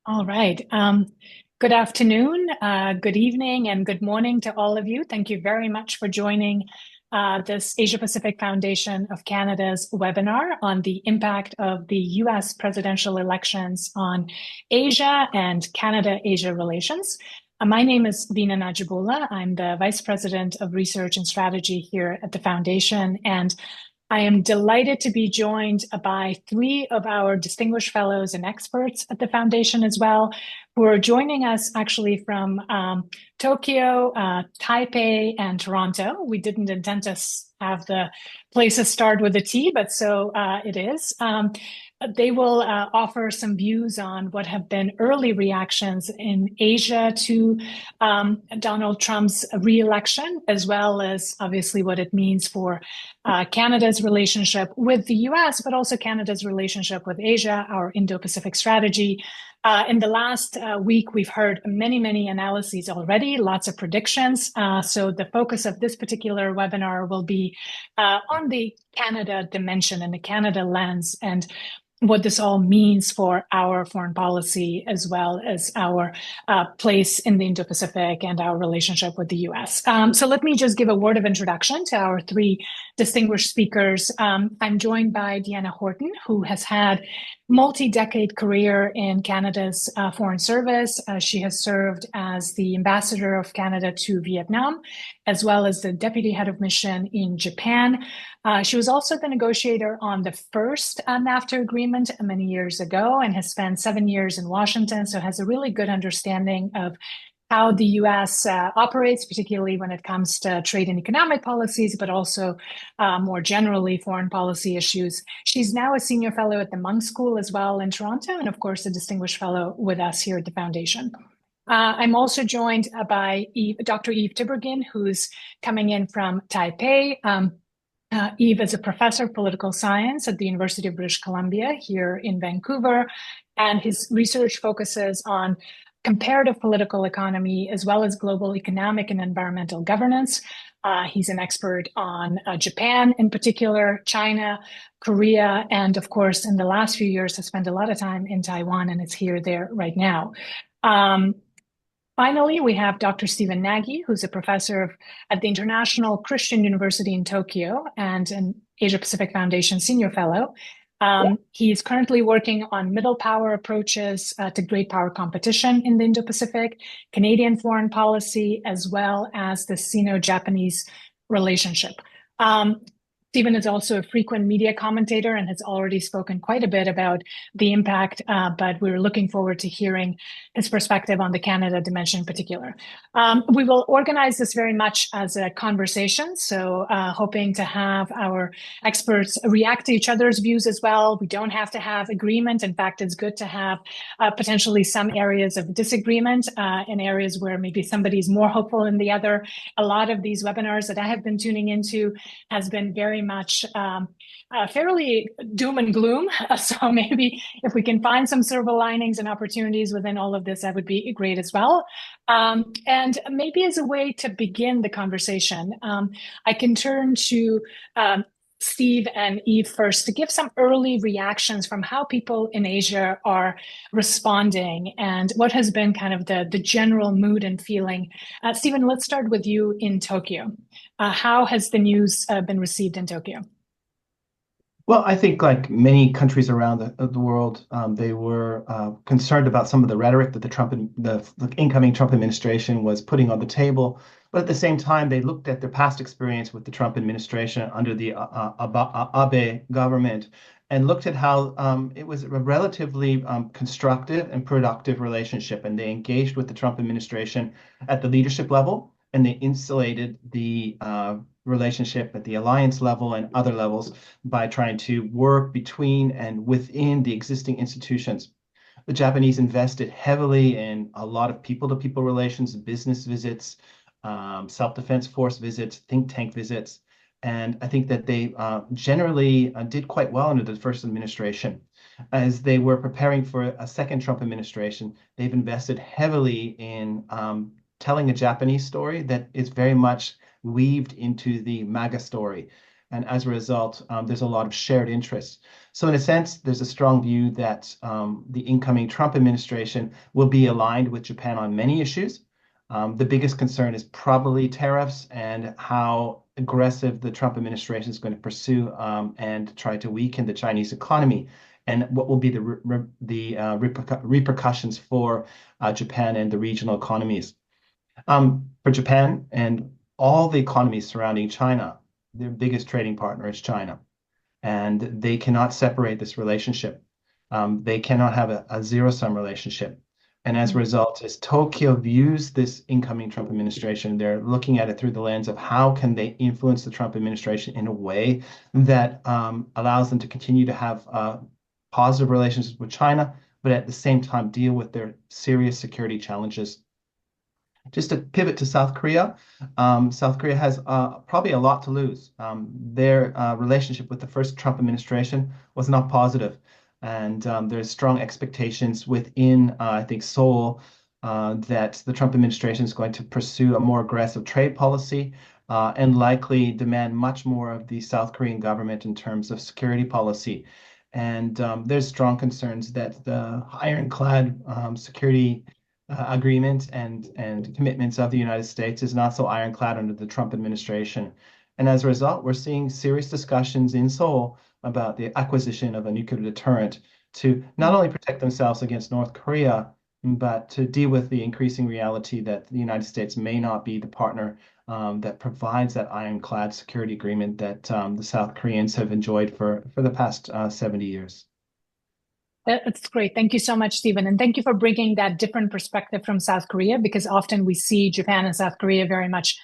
All right. Good afternoon, good evening, and good morning to all of you. Thank you very much for joining this Asia Pacific Foundation of Canada's webinar on the impact of the US presidential elections on Asia and Canada-Asia relations. My name is Veena Najibullah. I'm the Vice President of Research and Strategy here at the Foundation, and I am delighted to be joined by three of our distinguished fellows and experts at the Foundation as well, who are joining us actually from Tokyo, Taipei, and Toronto. We didn't intend to have the places start with a T, but so it is. They will offer some views on what have been early reactions in Asia to Donald Trump's re-election, as well as obviously what it means for Canada's relationship with the US, but also Canada's relationship with Asia, our Indo-Pacific strategy. In the last week, we've heard many, many analyses already, lots of predictions. So the focus of this particular webinar will be on the Canada dimension and the Canada lens and what this all means for our foreign policy, as well as our place in the Indo-Pacific and our relationship with the US. So let me just give a word of introduction to our three distinguished speakers. I'm joined by Deanna Horton, who has had multi-decade career in Canada's Foreign Service. She has served as the ambassador of Canada to Vietnam, as well as the deputy head of mission in Japan. She was also the negotiator on the first NAFTA agreement many years ago and has spent 7 years in Washington, so has a really good understanding of how the US operates, particularly when it comes to trade and economic policies, but also more generally foreign policy issues. She's now a senior fellow at the Munk School as well in Toronto, and of course, a distinguished fellow with us here at the Foundation. I'm also joined by Dr. Eve Tiberghien, who's coming in from Taipei. Eve is a professor of political science at the University of British Columbia here in Vancouver, and his research focuses on comparative political economy as well as global economic and environmental governance. He's an expert on Japan in particular, China, Korea, and of course, in the last few years has spent a lot of time in Taiwan and is here there right now. Finally, we have Dr. Stephen Nagy, who's a professor at the International Christian University in Tokyo and an Asia Pacific Foundation Senior Fellow. He's currently working on middle power approaches to great power competition in the Indo-Pacific, Canadian foreign policy, as well as the Sino-Japanese relationship. Stephen is also a frequent media commentator and has already spoken quite a bit about the impact, but we're looking forward to hearing his perspective on the Canada dimension in particular. We will organize this very much as a conversation, so hoping to have our experts react to each other's views as well. We don't have to have agreement. In fact, it's good to have potentially some areas of disagreement in areas where maybe somebody's more hopeful than the other. A lot of these webinars that I have been tuning into has been very much fairly doom and gloom. So maybe if we can find some silver linings and opportunities within all of this, that would be great as well. And maybe as a way to begin the conversation, I can turn to Steve and Eve first to give some early reactions from how people in Asia are responding and what has been kind of the general mood and feeling. Stephen, let's start with you in Tokyo. How has the news been received in Tokyo? Well, I think like many countries around the world, they were concerned about some of the rhetoric that the incoming Trump administration was putting on the table. But at the same time, they looked at their past experience with the Trump administration under the Abe government and looked at how it was a relatively constructive and productive relationship. And they engaged with the Trump administration at the leadership level, and they insulated the relationship at the alliance level and other levels by trying to work between and within the existing institutions. The Japanese invested heavily in a lot of people-to-people relations, business visits, self-defense force visits, think tank visits. And I think that they generally did quite well under the first administration. As they were preparing for a second Trump administration, they've invested heavily in telling a Japanese story that is very much weaved into the MAGA story. And as a result, there's a lot of shared interests. So in a sense, there's a strong view that the incoming Trump administration will be aligned with Japan on many issues. The biggest concern is probably tariffs and how aggressive the Trump administration is going to pursue and try to weaken the Chinese economy, and what will be the repercussions for Japan and the regional economies. For Japan and all the economies surrounding China, their biggest trading partner is China, and they cannot separate this relationship. They cannot have a zero-sum relationship. And as a result, as Tokyo views this incoming Trump administration, they're looking at it through the lens of how can they influence the Trump administration in a way that allows them to continue to have positive relations with China, but at the same time deal with their serious security challenges. Just to pivot to South Korea, South Korea has probably a lot to lose. Their relationship with the first Trump administration was not positive. And there's strong expectations within, I think, Seoul that the Trump administration is going to pursue a more aggressive trade policy and likely demand much more of the South Korean government in terms of security policy. And there's strong concerns that the ironclad security agreement and commitments of the United States is not so ironclad under the Trump administration. And as a result, we're seeing serious discussions in Seoul about the acquisition of a nuclear deterrent to not only protect themselves against North Korea, but to deal with the increasing reality that the United States may not be the partner that provides that ironclad security agreement that the South Koreans have enjoyed for the past 70 years. That's great. Thank you so much, Stephen. And thank you for bringing that different perspective from South Korea, because often we see Japan and South Korea very much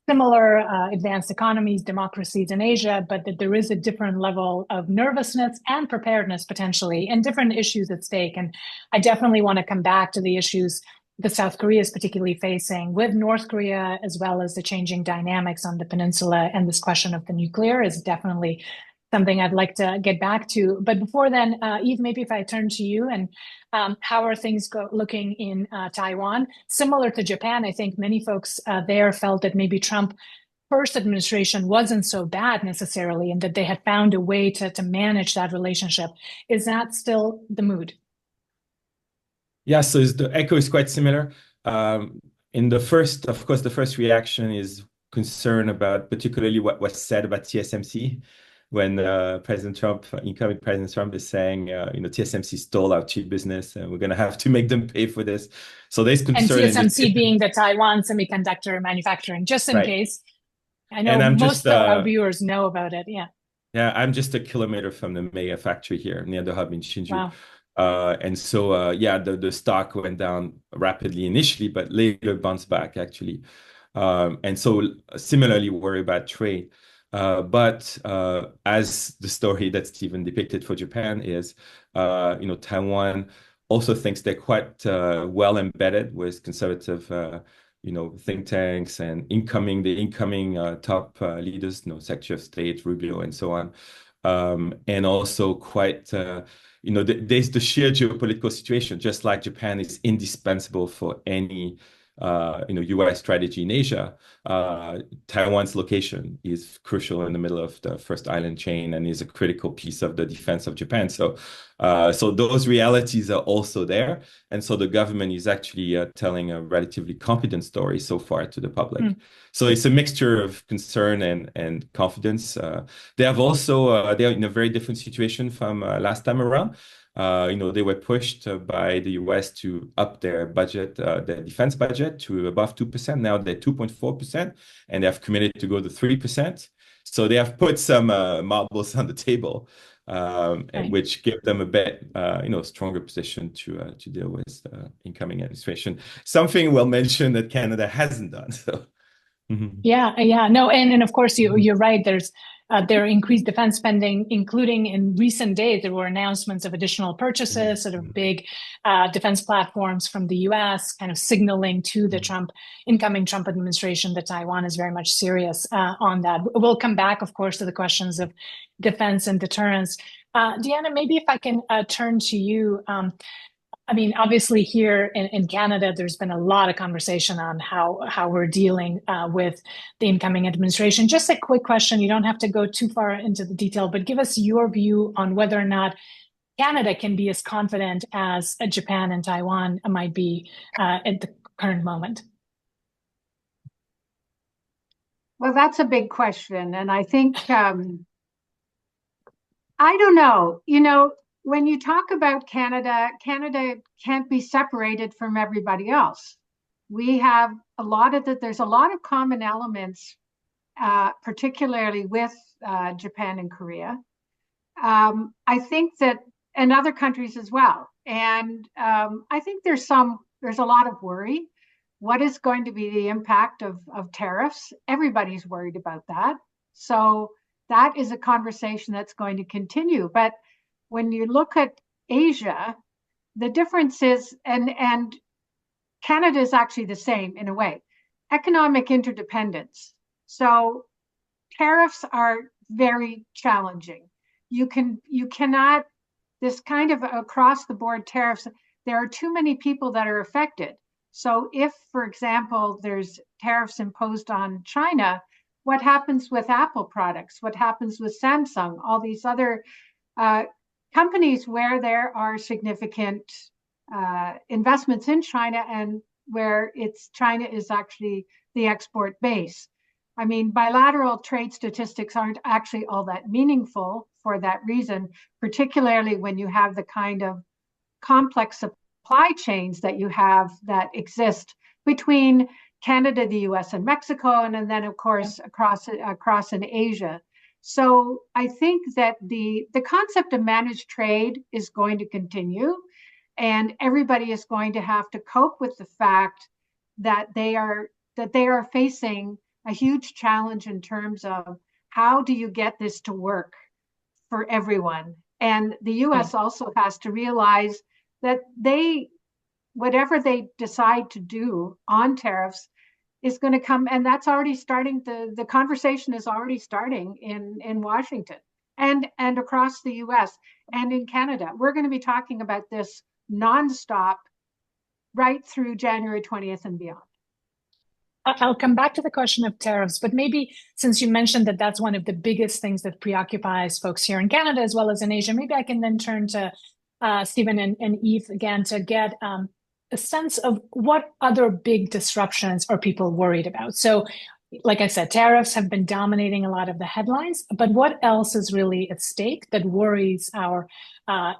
similar advanced economies, democracies in Asia, but that there is a different level of nervousness and preparedness potentially and different issues at stake. And I definitely want to come back to the issues that South Korea is particularly facing with North Korea, as well as the changing dynamics on the peninsula. And this question of the nuclear is definitely something I'd like to get back to. But before then, Eve, maybe if I turn to you, and how are things looking in Taiwan? Similar to Japan, I think many folks there felt that maybe Trump first administration wasn't so bad necessarily, and that they had found a way to manage that relationship. Is that still the mood? Yeah, so the echo is quite similar. In the first, of course, the first reaction is concern about particularly what was said about TSMC. When incoming President Trump is saying, TSMC stole our chip business and we're going to have to make them pay for this. So there's concern. And TSMC being the Taiwan Semiconductor Manufacturing, just in case. I know most of our viewers know about it. Yeah. Yeah, I'm just a kilometer from the mega factory here near the hub in Hsinchu. Wow. And so, the stock went down rapidly initially, but later bounced back actually. And so similarly worry about trade. But as the story that Stephen depicted for Japan is, Taiwan also thinks they're quite well embedded with conservative, think tanks and the incoming top leaders, Secretary of State, Rubio, and so on. And also quite, there's the sheer geopolitical situation, just like Japan is indispensable for any U.S. strategy in Asia. Taiwan's location is crucial in the middle of the first island chain and is a critical piece of the defense of Japan. So those realities are also there. And so the government is actually telling a relatively confident story so far to the public. So it's a mixture of concern and confidence. They have also, they're in a very different situation from last time around. They were pushed by the US to up their budget, their defense budget to above 2%. Now they're 2.4%, and they have committed to go to 3%. So they have put some marbles on the table, which give them a bit, stronger position to deal with the incoming administration. Something we'll mention that Canada hasn't done. So. Yeah, no, and of course you're right. There increased defense spending, including in recent days, there were announcements of additional purchases, sort of big defense platforms from the US, kind of signaling to the incoming Trump administration that Taiwan is very much serious on that. We'll come back, of course, to the questions of defense and deterrence. Deanna, maybe if I can turn to you. I mean, obviously here in Canada, there's been a lot of conversation on how we're dealing with the incoming administration. Just a quick question. You don't have to go too far into the detail, but give us your view on whether or not Canada can be as confident as Japan and Taiwan might be at the current moment. Well, that's a big question. And I think, I don't know, when you talk about Canada, Canada can't be separated from everybody else. We have there's a lot of common elements, particularly with Japan and Korea. I think that, and other countries as well. And I think there's a lot of worry. What is going to be the impact of tariffs? Everybody's worried about that. So that is a conversation that's going to continue. But when you look at Asia, the difference is, and Canada is actually the same in a way, economic interdependence. So tariffs are very challenging. You cannot, this kind of across the board tariffs, there are too many people that are affected. So if, for example, there's tariffs imposed on China, what happens with Apple products? What happens with Samsung? All these other companies where there are significant investments in China and where China is actually the export base. I mean, bilateral trade statistics aren't actually all that meaningful for that reason, particularly when you have the kind of complex supply chains that you have that exist between Canada, the US, and Mexico, and then, of course, across in Asia. So I think that the concept of managed trade is going to continue, and everybody is going to have to cope with the fact that they are facing a huge challenge in terms of how do you get this to work for everyone. And the US also has to realize that whatever they decide to do on tariffs is going to come, and that's already starting. The conversation is already starting in Washington and across the US and in Canada. We're going to be talking about this nonstop right through January 20th and beyond. I'll come back to the question of tariffs, but maybe since you mentioned that that's one of the biggest things that preoccupies folks here in Canada as well as in Asia, maybe I can then turn to Stephen and Eve again to get a sense of what other big disruptions are people worried about. So, like I said, tariffs have been dominating a lot of the headlines, but what else is really at stake that worries our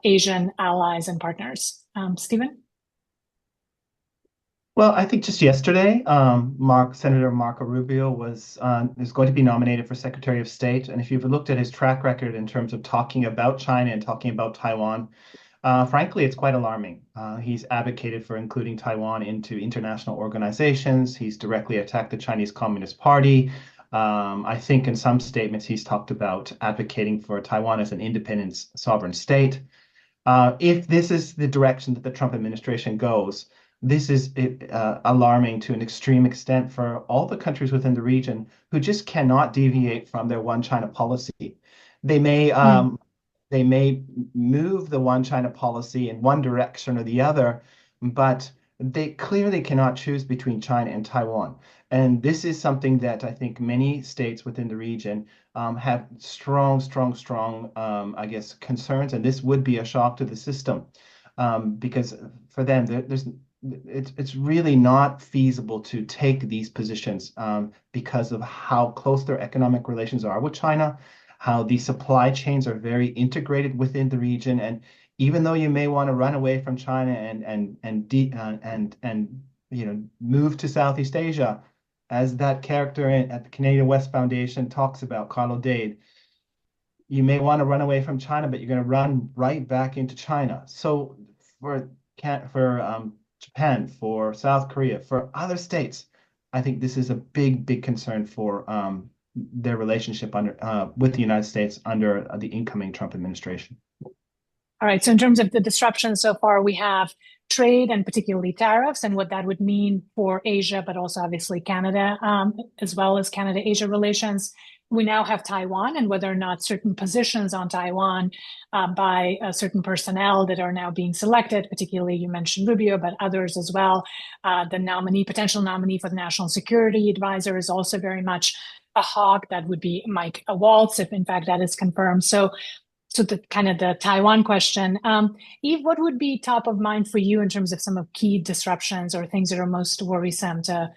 Asian allies and partners? Stephen? Well, I think just yesterday, Senator Marco Rubio is going to be nominated for Secretary of State. And if you've looked at his track record in terms of talking about China and talking about Taiwan, frankly, it's quite alarming. He's advocated for including Taiwan into international organizations. He's directly attacked the Chinese Communist Party. I think in some statements, he's talked about advocating for Taiwan as an independent sovereign state. If this is the direction that the Trump administration goes, this is alarming to an extreme extent for all the countries within the region who just cannot deviate from their one China policy. They may move the one China policy in one direction or the other, but they clearly cannot choose between China and Taiwan. And this is something that I think many states within the region have strong, I guess, concerns. And this would be a shock to the system because for them, it's really not feasible to take these positions because of how close their economic relations are with China, how the supply chains are very integrated within the region. And even though you may want to run away from China and move to Southeast Asia, as that character at the Canadian West Foundation talks about, Carlo Dade, you may want to run away from China, but you're going to run right back into China. So for Japan, for South Korea, for other states, I think this is a big concern for their relationship with the United States under the incoming Trump administration. All right. So in terms of the disruptions so far, we have trade and particularly tariffs and what that would mean for Asia, but also obviously Canada, as well as Canada-Asia relations. we now have Taiwan, and whether or not certain positions on Taiwan by certain personnel that are now being selected, particularly you mentioned Rubio, but others as well. The potential nominee for the National Security Advisor is also very much a hawk. That would be Mike Waltz, if in fact that is confirmed. So the kind of the Taiwan question. Eve, what would be top of mind for you in terms of some of key disruptions or things that are most worrisome to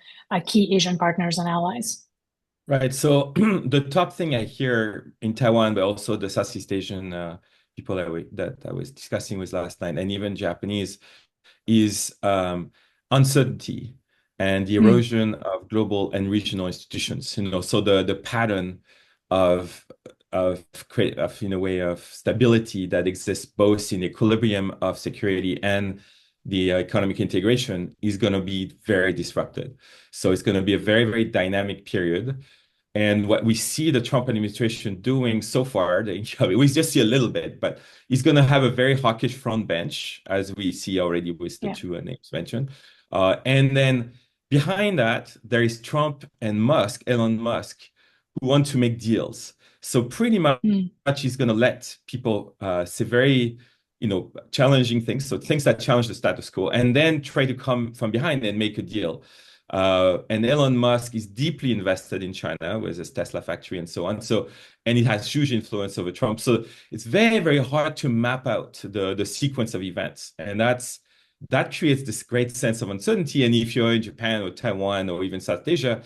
key Asian partners and allies? Right. So the top thing I hear in Taiwan, but also the Southeast Asian people that I was discussing with last night, and even Japanese, is uncertainty and the erosion of global and regional institutions. So the pattern of in a way of stability that exists both in equilibrium of security and the economic integration is going to be very disrupted. So it's going to be a very, very dynamic period. And what we see the Trump administration doing so far, we just see a little bit, but he's going to have a very hawkish front bench, as we see already with the two names mentioned. And then behind that, there is Trump and Elon Musk, who want to make deals. So pretty much he's going to let people say very, challenging things, so things that challenge the status quo, and then try to come from behind and make a deal. And Elon Musk is deeply invested in China with his Tesla factory and so on. And it has huge influence over Trump. So it's very, very hard to map out the sequence of events. And that creates this great sense of uncertainty. And if you're in Japan or Taiwan or even South Asia,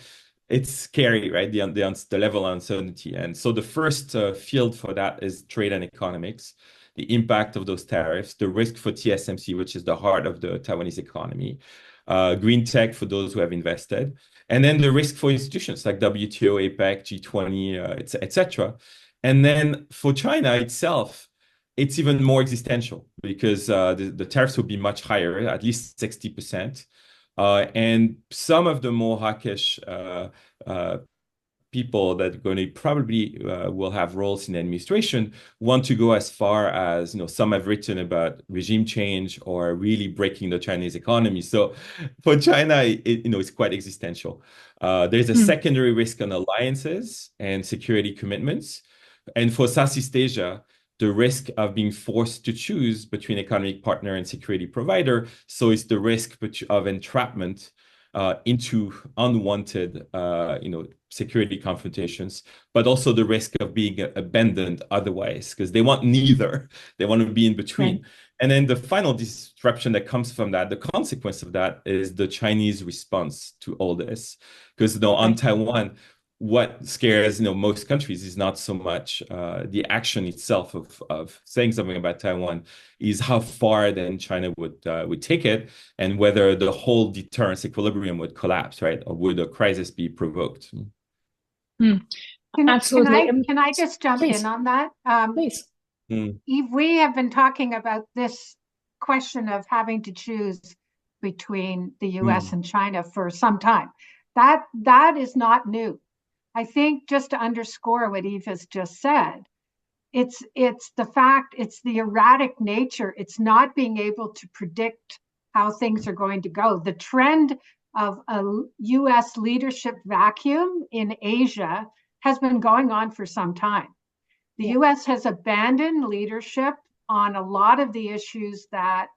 it's scary, right? The level of uncertainty. And so the first field for that is trade and economics, the impact of those tariffs, the risk for TSMC, which is the heart of the Taiwanese economy, green tech for those who have invested, and then the risk for institutions like WTO, APEC, G20, etc. And then for China itself, it's even more existential because the tariffs will be much higher, at least 60%. And some of the more hawkish people that are going to probably will have roles in the administration want to go as far as, some have written about regime change or really breaking the Chinese economy. So for China, it's quite existential. There's a secondary risk on alliances and security commitments. And for Southeast Asia, the risk of being forced to choose between economic partner and security provider. So it's the risk of entrapment into unwanted, security confrontations, but also the risk of being abandoned otherwise, because they want neither. They want to be in between. Right. And then the final disruption that comes from that, the consequence of that is the Chinese response to all this. Because on Taiwan, what scares most countries is not so much the action itself of saying something about Taiwan, is how far then China would take it, and whether the whole deterrence equilibrium would collapse, right? Or would a crisis be provoked? Absolutely. Can I just jump in on that? Please. Eve, we have been talking about this question of having to choose between the US and China for some time. That is not new. I think, just to underscore what Eve has just said, it's the erratic nature. It's not being able to predict how things are going to go. The trend of a US leadership vacuum in Asia has been going on for some time. The US has abandoned leadership on a lot of the issues that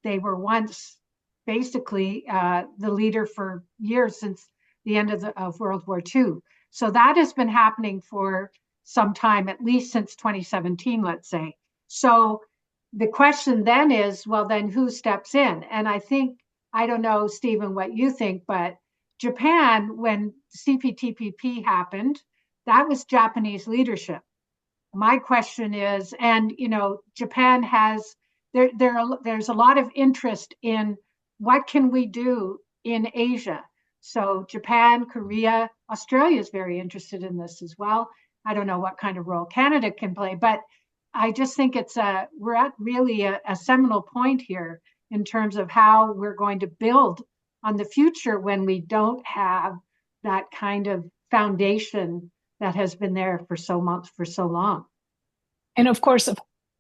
they were once basically the leader for years, since the end of World War II. So that has been happening for some time, at least since 2017, let's say. So the question then is, well, then who steps in? And I don't know, Stephen, what you think, but Japan, when CPTPP happened, that was Japanese leadership. My question is, and Japan has, there's a lot of interest in what can we do in Asia. So Japan, Korea, Australia is very interested in this as well. I don't know what kind of role Canada can play, but I just think we're at really a seminal point here in terms of how we're going to build on the future when we don't have that kind of foundation that has been there for so long. And of course,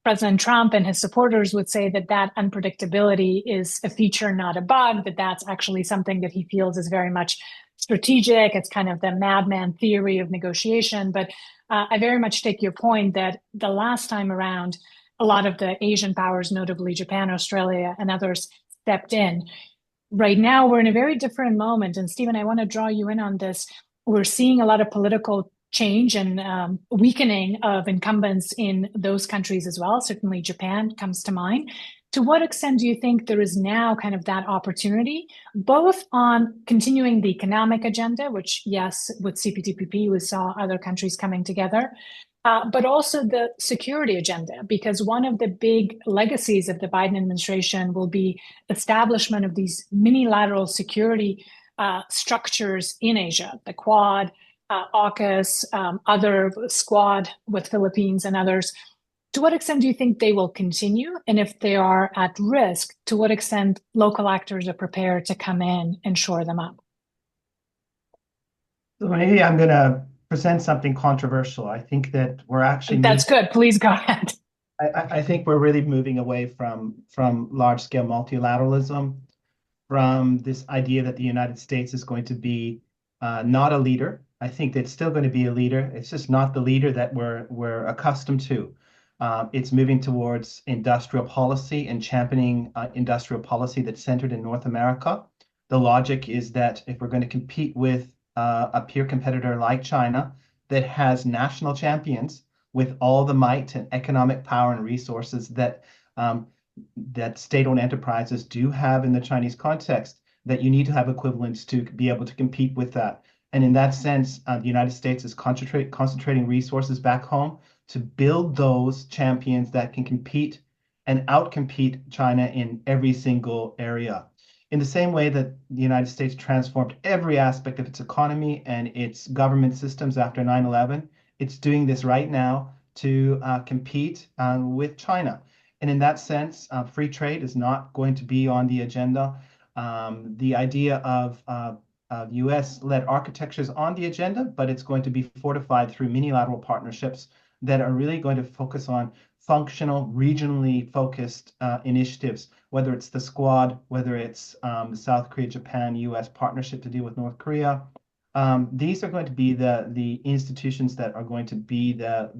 President Trump and his supporters would say that unpredictability is a feature, not a bug, that's actually something that he feels is very much strategic. It's kind of the madman theory of negotiation. But I very much take your point that the last time around, a lot of the Asian powers, notably Japan, Australia, and others, stepped in. Right now, we're in a very different moment. And Stephen, I want to draw you in on this. We're seeing a lot of political change and weakening of incumbents in those countries as well. Certainly, Japan comes to mind. To what extent do you think there is now kind of that opportunity, both on continuing the economic agenda, which, yes, with CPTPP, we saw other countries coming together, but also the security agenda, because one of the big legacies of the Biden administration will be establishment of these minilateral security structures in Asia, the Quad, AUKUS, other Squad with Philippines and others. To what extent do you think they will continue? And if they are at risk, to what extent local actors are prepared to come in and shore them up? So maybe I'm going to present something controversial. I think that we're actually That's good. Please go ahead. I think we're really moving away from large-scale multilateralism, from this idea that the United States is going to be not a leader. I think it's still going to be a leader. It's just not the leader that we're accustomed to. It's moving towards industrial policy and championing industrial policy that's centered in North America. The logic is that if we're going to compete with a peer competitor like China that has national champions with all the might and economic power and resources that state-owned enterprises do have in the Chinese context, that you need to have equivalents to be able to compete with that. And in that sense, the United States is concentrating resources back home to build those champions that can compete and outcompete China in every single area. In the same way that the United States transformed every aspect of its economy and its government systems after 9/11, it's doing this right now to compete with China. And in that sense, free trade is not going to be on the agenda. The idea of U.S.-led architecture is on the agenda, but it's going to be fortified through minilateral partnerships that are really going to focus on functional, regionally focused initiatives, whether it's the Squad, whether it's the South Korea, Japan, U.S. partnership to deal with North Korea. These are going to be the institutions that are going to be the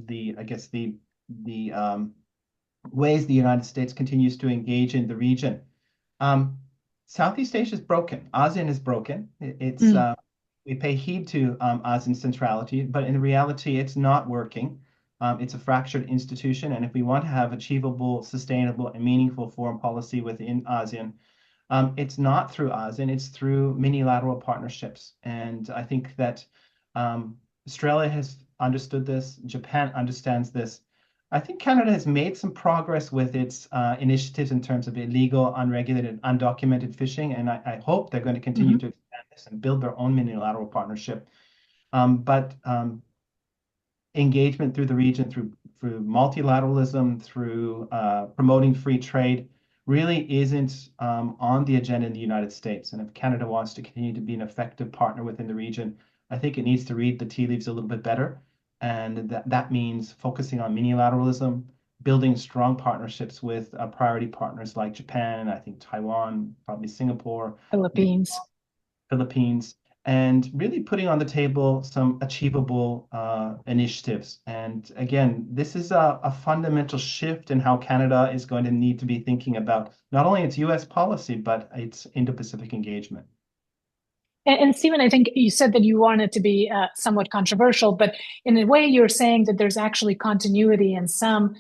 ways the United States continues to engage in the region. Southeast Asia is broken. ASEAN is broken. We pay heed to ASEAN centrality, but in reality, it's not working. It's a fractured institution, and if we want to have achievable, sustainable, and meaningful foreign policy within ASEAN, it's not through ASEAN, it's through minilateral partnerships. And I think that Australia has understood this, Japan understands this. I think Canada has made some progress with its initiatives in terms of illegal, unregulated, undocumented fishing, and I hope they're going to continue to expand this and build their own minilateral partnership. But engagement through the region, through multilateralism, through promoting free trade, really isn't on the agenda in the United States. And if Canada wants to continue to be an effective partner within the region, I think it needs to read the tea leaves a little bit better. And that means focusing on minilateralism, building strong partnerships with priority partners like Japan, I think Taiwan, probably Singapore, Philippines, and really putting on the table some achievable initiatives. And again, this is a fundamental shift in how Canada is going to need to be thinking about not only its U.S. policy, but its Indo-Pacific engagement. And Stephen, I think you said that you want it to be somewhat controversial, but in a way you're saying that there's actually continuity and some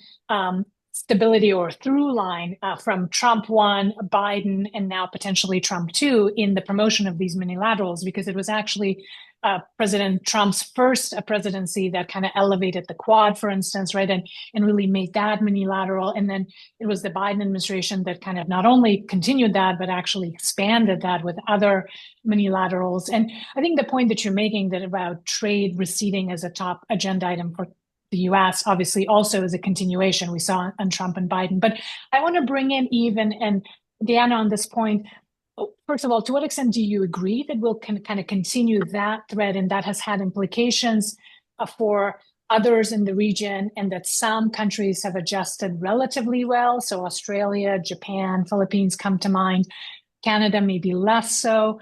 stability or through line from Trump 1, Biden, and now potentially Trump 2 in the promotion of these minilaterals, because it was actually President Trump's first presidency that kind of elevated the Quad, for instance, right, and really made that minilateral. And then it was the Biden administration that kind of not only continued that, but actually expanded that with other minilaterals. And I think the point that you're making that about trade receding as a top agenda item for the U.S. obviously also is a continuation we saw on Trump and Biden. But I want to bring in Eve and Diana on this point. First of all, to what extent do you agree that we'll kind of continue that thread and that has had implications for others in the region and that some countries have adjusted relatively well? So Australia, Japan, Philippines come to mind. Canada maybe less so.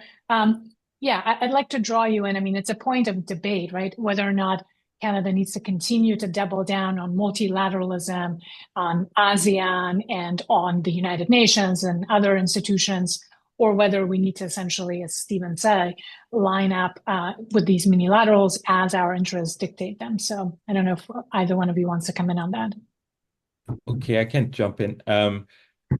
Yeah, I'd like to draw you in. I mean, it's a point of debate, right? Whether or not Canada needs to continue to double down on multilateralism, on ASEAN, and on the United Nations and other institutions, or whether we need to essentially, as Stephen said, line up with these minilaterals as our interests dictate them. So I don't know if either one of you wants to come in on that. Okay, I can jump in.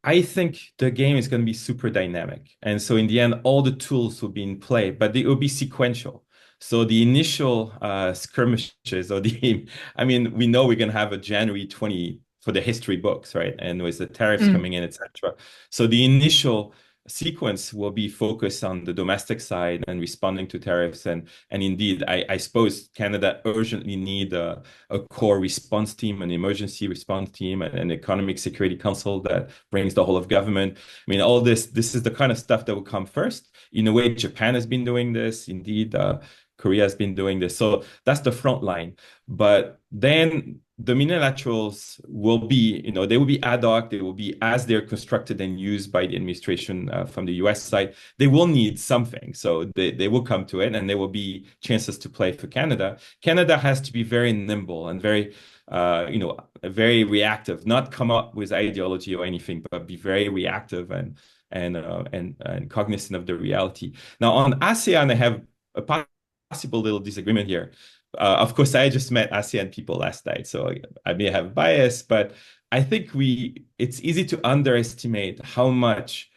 I think the game is going to be super dynamic. And so in the end, all the tools will be in play, but they will be sequential. So the initial skirmishes or the, I mean, we know we're going to have a January 20 for the history books, right? And with the tariffs coming in, etc. So the initial sequence will be focused on the domestic side and responding to tariffs. And indeed, I suppose Canada urgently need a core response team, an emergency response team, and an economic security council that brings the whole of government. I mean, all this is the kind of stuff that will come first. In a way, Japan has been doing this. Indeed, Korea has been doing this. So that's the front line. But then the minilaterals will be, they will be ad hoc. They will be as they're constructed and used by the administration from the US side. They will need something. So they will come to it, and there will be chances to play for Canada. Canada has to be very nimble and very, very reactive, not come up with ideology or anything, but be very reactive and cognizant of the reality. Now, on ASEAN, I have a possible little disagreement here. Of course, I just met ASEAN people last night, so I may have bias, but I think it's easy to underestimate how much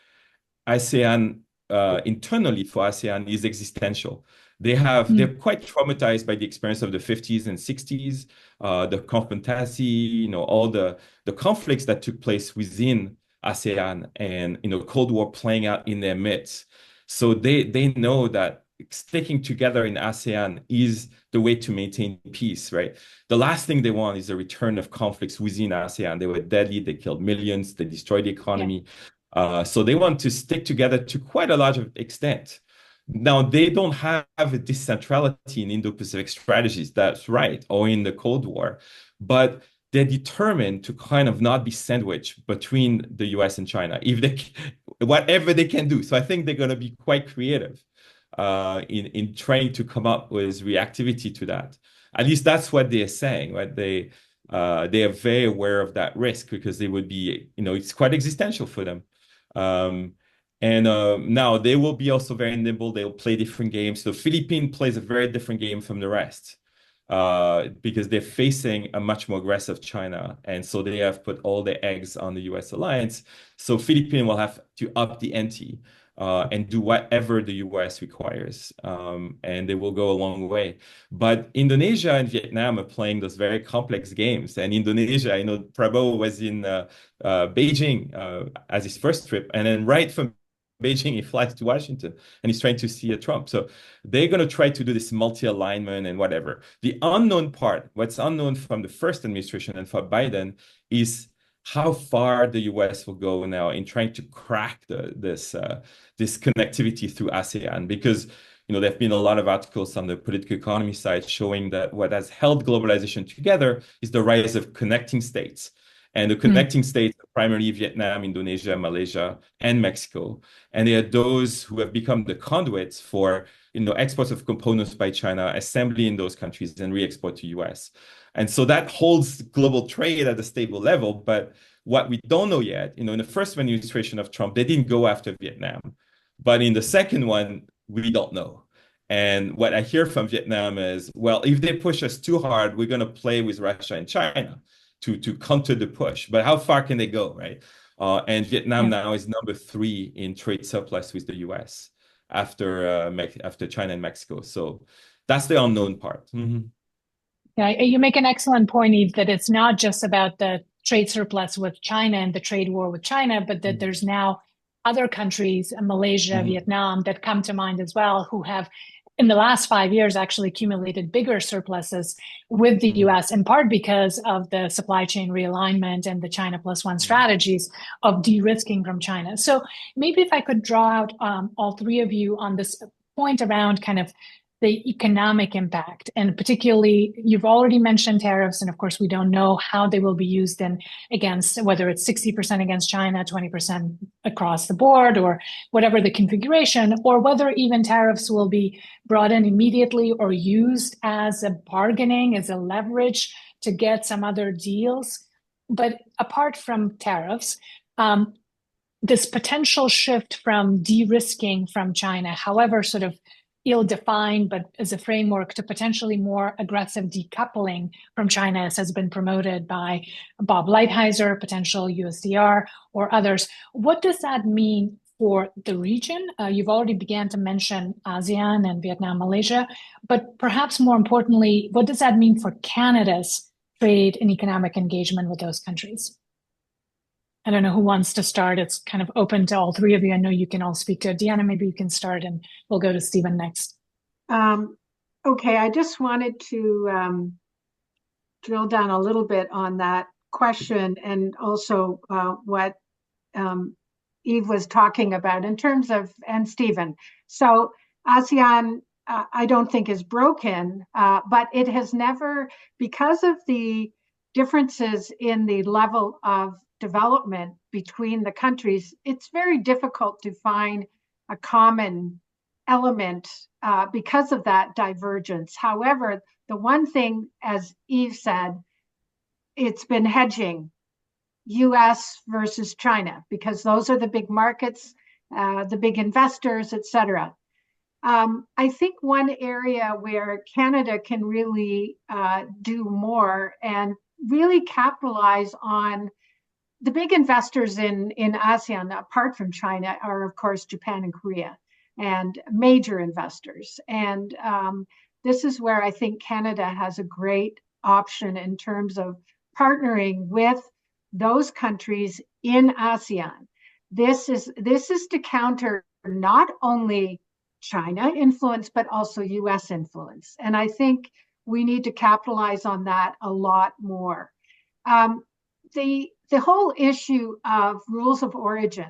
ASEAN, internally for ASEAN, is existential. They're quite traumatized by the experience of the 50s and 60s, the confrontation, all the conflicts that took place within ASEAN, and Cold War playing out in their midst. So they know that sticking together in ASEAN is the way to maintain peace, right? The last thing they want is a return of conflicts within ASEAN. They were deadly. They killed millions. They destroyed the economy. Yeah. So they want to stick together to quite a large extent. Now, they don't have a decentrality in Indo-Pacific strategies. That's right, or in the Cold War. But they're determined to kind of not be sandwiched between the US and China, whatever they can do. So I think they're going to be quite creative in trying to come up with reactivity to that. At least that's what they're saying, right? They are very aware of that risk, because they would be, it's quite existential for them. Now they will be also very nimble. They'll play different games. So Philippines plays a very different game from the rest, because they're facing a much more aggressive China. And so they have put all their eggs on the US alliance. So Philippines will have to up the ante and do whatever the US requires. And they will go a long way. But Indonesia and Vietnam are playing those very complex games. And Indonesia, Prabowo was in Beijing as his first trip. And then right from Beijing, he flies to Washington, and he's trying to see Trump. So they're going to try to do this multi-alignment and whatever. The unknown part, what's unknown from the first administration and for Biden, is how far the US will go now in trying to crack this connectivity through ASEAN. Because there have been a lot of articles on the political economy side showing that what has held globalization together is the rise of connecting states. And the connecting states are primarily Vietnam, Indonesia, Malaysia, and Mexico. And they are those who have become the conduits for exports of components by China, assembly in those countries, and re-export to US. And so that holds global trade at a stable level. But what we don't know yet, in the first administration of Trump, they didn't go after Vietnam. But in the second one, we don't know. And what I hear from Vietnam is, well, if they push us too hard, we're going to play with Russia and China to counter the push. But how far can they go, right? And Vietnam now is number 3 in trade surplus with the US after China and Mexico. So that's the unknown part. Mm-hmm. Yeah, you make an excellent point, Yves, that it's not just about the trade surplus with China and the trade war with China, but that there's now other countries, Malaysia, Vietnam, that come to mind as well, who have in the last 5 years actually accumulated bigger surpluses with the US, in part because of the supply chain realignment and the China Plus One strategies of de-risking from China. So maybe if I could draw out all three of you on this point around kind of the economic impact? And particularly, you've already mentioned tariffs, and of course, we don't know how they will be used in against whether it's 60% against China, 20% across the board, or whatever the configuration, or whether even tariffs will be brought in immediately or used as a bargaining, as a leverage to get some other deals. But apart from tariffs, this potential shift from de-risking from China, however sort of ill-defined, but as a framework to potentially more aggressive decoupling from China, as has been promoted by Bob Lighthizer, potential USTR, or others. What does that mean for the region? You've already began to mention ASEAN and Vietnam, Malaysia, but perhaps more importantly, what does that mean for Canada's trade and economic engagement with those countries? I don't know who wants to start. It's kind of open to all three of you. I know you can all speak to it. Deanna, maybe you can start and we'll go to Stephen next. Okay, I just wanted to drill down a little bit on that question and also what Eve was talking about in terms of, and Stephen. So ASEAN, I don't think is broken, but it has never, because of the differences in the level of development between the countries, it's very difficult to find a common element because of that divergence. However, the one thing, as Eve said, it's been hedging US versus China, because those are the big markets, the big investors, etc. I think one area where Canada can really do more and really capitalize on the big investors in ASEAN, apart from China, are of course Japan and Korea, and major investors. And this is where I think Canada has a great option in terms of partnering with those countries in ASEAN. This is to counter not only China influence, but also US influence. And I think we need to capitalize on that a lot more. The whole issue of rules of origin.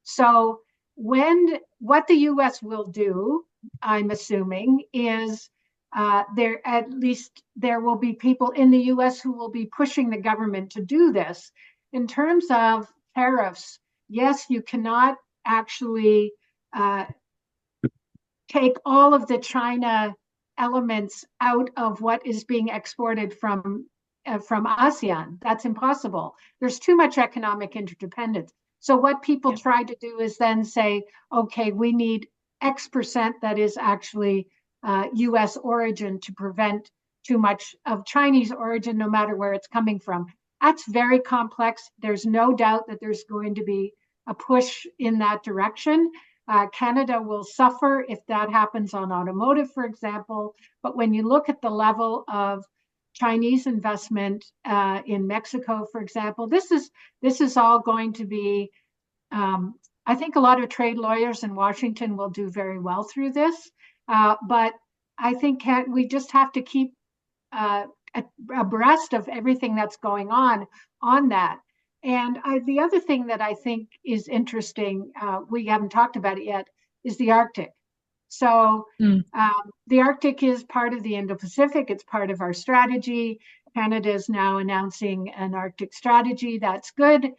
So what the US will do, I'm assuming, is there will be people in the US who will be pushing the government to do this. In terms of tariffs, yes, you cannot actually take all of the China elements out of what is being exported from ASEAN. That's impossible. There's too much economic interdependence. So what people try to do is then say, okay, we need X% that is actually US origin to prevent too much of Chinese origin, no matter where it's coming from. That's very complex. There's no doubt that there's going to be a push in that direction. Canada will suffer if that happens on automotive, for example. But when you look at the level of Chinese investment in Mexico, for example, this is all going to be, I think a lot of trade lawyers in Washington will do very well through this. But I think we just have to keep abreast of everything that's going on that. And the other thing that I think is interesting, we haven't talked about it yet, is the Arctic. So the Arctic is part of the Indo-Pacific. It's part of our strategy. Canada is now announcing an Arctic strategy. That's good.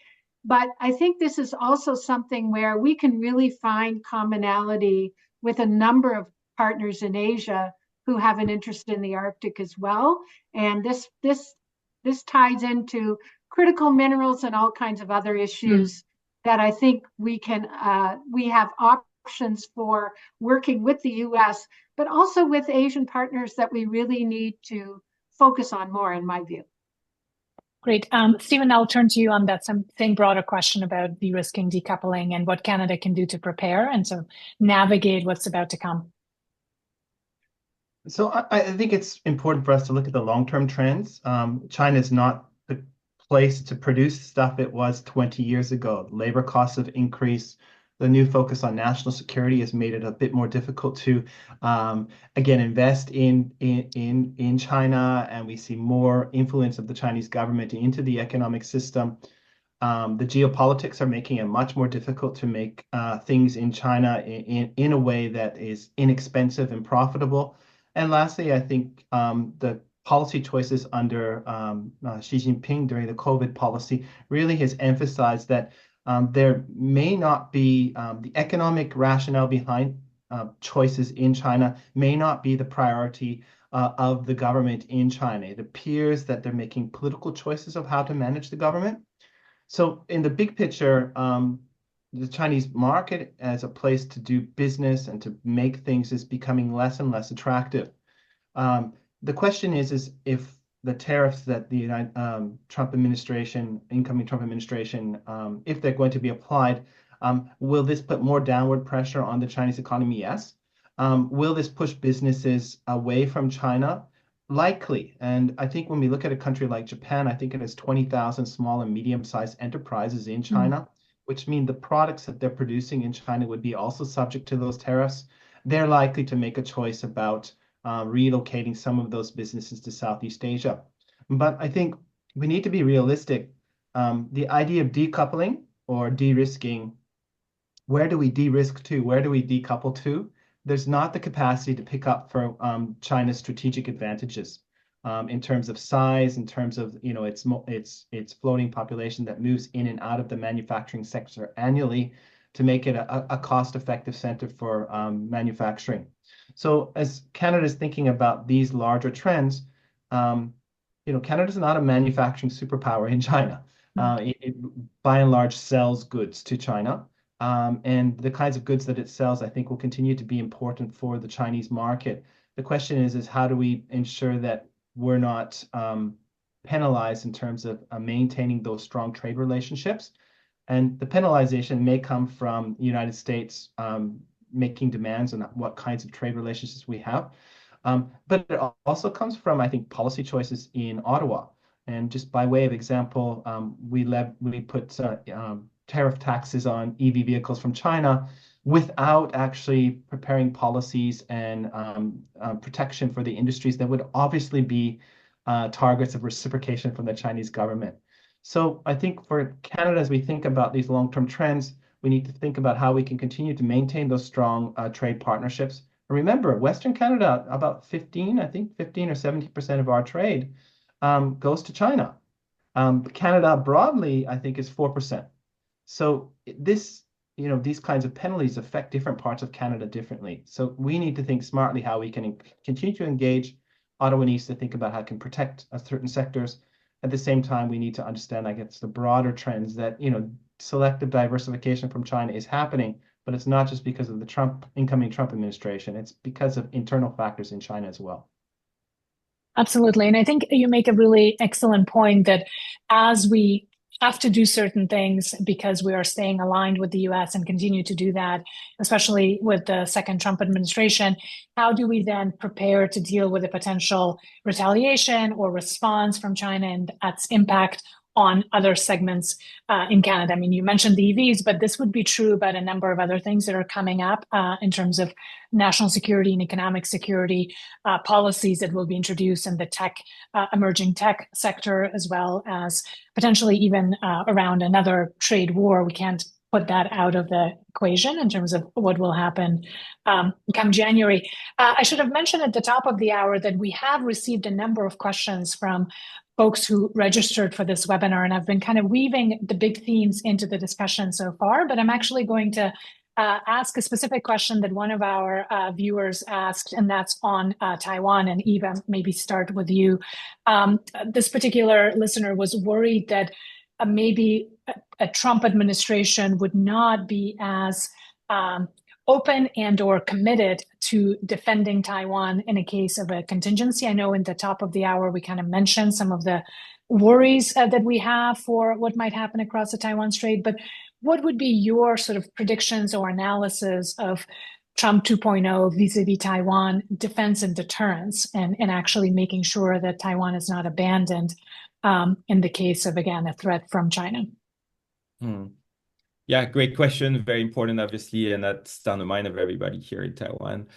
But I think this is also something where we can really find commonality with a number of partners in Asia who have an interest in the Arctic as well. And this ties into critical minerals and all kinds of other issues that I think we have options for working with the US, but also with Asian partners that we really need to focus on more, in my view. Great. Stephen, I'll turn to you on that same broader question about de-risking, decoupling, and what Canada can do to prepare and to navigate what's about to come. So I think it's important for us to look at the long-term trends. China is not the place to produce stuff it was 20 years ago. Labor costs have increased. The new focus on national security has made it a bit more difficult to, again, invest in China, and we see more influence of the Chinese government into the economic system. The geopolitics are making it much more difficult to make things in China in a way that is inexpensive and profitable. And lastly, I think the policy choices under Xi Jinping during the COVID policy really has emphasized that there may not be the economic rationale behind choices in China may not be the priority of the government in China. It appears that they're making political choices of how to manage the government. So in the big picture, the Chinese market as a place to do business and to make things is becoming less and less attractive. The question is if the tariffs that the Trump administration, incoming Trump administration, if they're going to be applied, will this put more downward pressure on the Chinese economy? Yes. Will this push businesses away from China? Likely. And I think when we look at a country like Japan, I think it has 20,000 small and medium-sized enterprises in China, which mean the products that they're producing in China would be also subject to those tariffs. They're likely to make a choice about relocating some of those businesses to Southeast Asia. But I think we need to be realistic. The idea of decoupling or de-risking, where do we de-risk to? Where do we decouple to? There's not the capacity to pick up for China's strategic advantages in terms of size, in terms of its floating population that moves in and out of the manufacturing sector annually to make it a cost-effective center for manufacturing. So as Canada is thinking about these larger trends, Canada is not a manufacturing superpower in China. It by and large sells goods to China. And the kinds of goods that it sells, I think, will continue to be important for the Chinese market. The question is how do we ensure that we're not penalized in terms of maintaining those strong trade relationships? And the penalization may come from the United States making demands on what kinds of trade relationships we have. But it also comes from, I think, policy choices in Ottawa. And just by way of example, we put tariff taxes on EV vehicles from China without actually preparing policies and protection for the industries that would obviously be targets of reciprocation from the Chinese government. So I think for Canada, as we think about these long-term trends, we need to think about how we can continue to maintain those strong trade partnerships. And remember, Western Canada, about 15 or 70% of our trade goes to China. Canada broadly, I think, is 4%. So these kinds of penalties affect different parts of Canada differently. So we need to think smartly how we can continue to engage. Ottawa needs to think about how it can protect certain sectors. At the same time, we need to understand, I guess, the broader trends that, selective diversification from China is happening, but it's not just because of the incoming Trump administration. It's because of internal factors in China as well. Absolutely. And I think you make a really excellent point that as we have to do certain things because we are staying aligned with the US and continue to do that, especially with the second Trump administration, how do we then prepare to deal with a potential retaliation or response from China and its impact on other segments in Canada? I mean, you mentioned the EVs, but this would be true about a number of other things that are coming up in terms of national security and economic security policies that will be introduced in the emerging tech sector, as well as potentially even around another trade war. We can't put that out of the equation in terms of what will happen come January. I should have mentioned at the top of the hour that we have received a number of questions from folks who registered for this webinar, and I've been kind of weaving the big themes into the discussion so far, but I'm actually going to ask a specific question that one of our viewers asked, and that's on Taiwan. And Eva, maybe start with you. This particular listener was worried that maybe a Trump administration would not be as open and or committed to defending Taiwan in a case of a contingency. I know in the top of the hour, we kind of mentioned some of the worries that we have for what might happen across the Taiwan Strait, but what would be your sort of predictions or analysis of Trump 2.0 vis-a-vis Taiwan defense and deterrence and actually making sure that Taiwan is not abandoned in the case of, again, a threat from China? Yeah, great question. Very important, obviously, and that's on the mind of everybody here in Taiwan.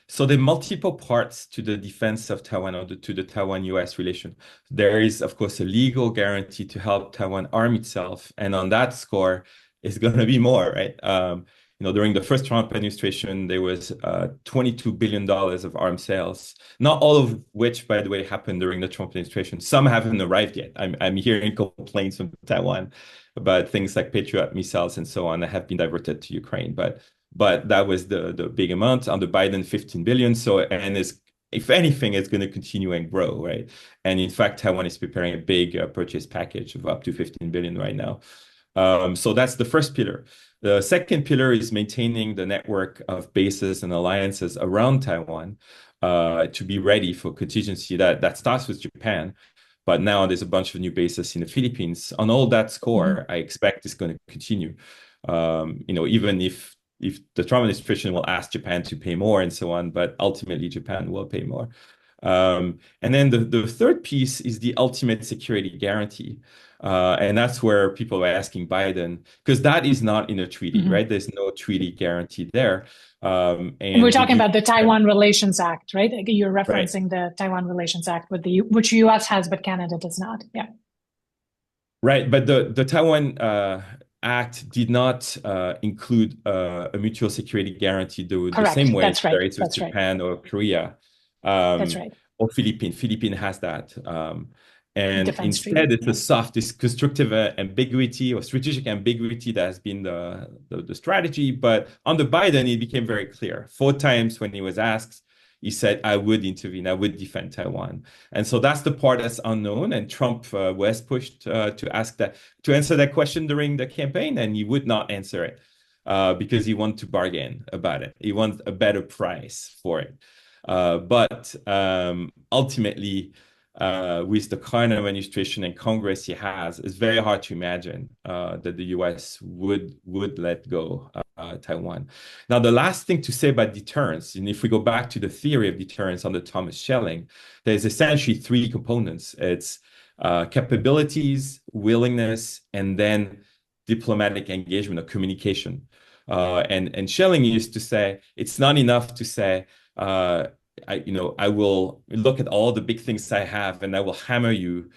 So there are multiple parts to the defense of Taiwan or to the Taiwan-US relation. There is, of course, a legal guarantee to help Taiwan arm itself. And on that score, it's going to be more, right? During the first Trump administration, there was $22 billion of arms sales, not all of which, by the way, happened during the Trump administration. Some haven't arrived yet. I'm hearing complaints from Taiwan about things like Patriot missiles and so on that have been diverted to Ukraine. But that was the big amount. Under Biden, 15 billion. So, and if anything, it's going to continue and grow, right? And in fact, Taiwan is preparing a big purchase package of up to 15 billion right now. So that's the first pillar. The second pillar is maintaining the network of bases and alliances around Taiwan to be ready for contingency. That starts with Japan, but now there's a bunch of new bases in the Philippines. On all that score, I expect it's going to continue. Even if the Trump administration will ask Japan to pay more and so on, but ultimately Japan will pay more. And then the third piece is the ultimate security guarantee. And that's where people are asking Biden, because that is not in a treaty, right? There's no treaty guarantee there. And we're talking about the Taiwan Relations Act, right? You're referencing the Taiwan Relations Act, which U.S. has, but Canada does not. Yeah. Right. But the Taiwan Act did not include a mutual security guarantee the same way there is with Japan or Korea. That's right. Or Philippines. Philippines has that. And Defense instead, treaty, it's a soft, this constructive ambiguity or strategic ambiguity that has been the strategy. But under Biden, it became very clear. 4 times when he was asked, he said, I would intervene, I would defend Taiwan. And so that's the part that's unknown. And Trump was pushed to answer that question during the campaign, and he would not answer it because he wanted to bargain about it. He wants a better price for it. But ultimately, with the current administration and Congress he has, it's very hard to imagine that the U.S. would let go Taiwan. Now, the last thing to say about deterrence, and if we go back to the theory of deterrence under Thomas Schelling, there's essentially 3 components. It's capabilities, willingness, and then diplomatic engagement or communication. And Schelling used to say, it's not enough to say, I will look at all the big things I have and I will hammer you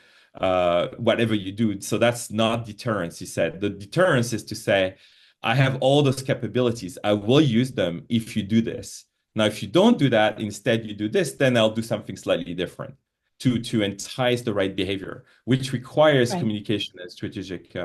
whatever you do. So that's not deterrence, he said. The deterrence is to say, I have all those capabilities. I will use them if you do this. Now, if you don't do that, instead you do this, then I'll do something slightly different to entice the right behavior, which requires communication and strategic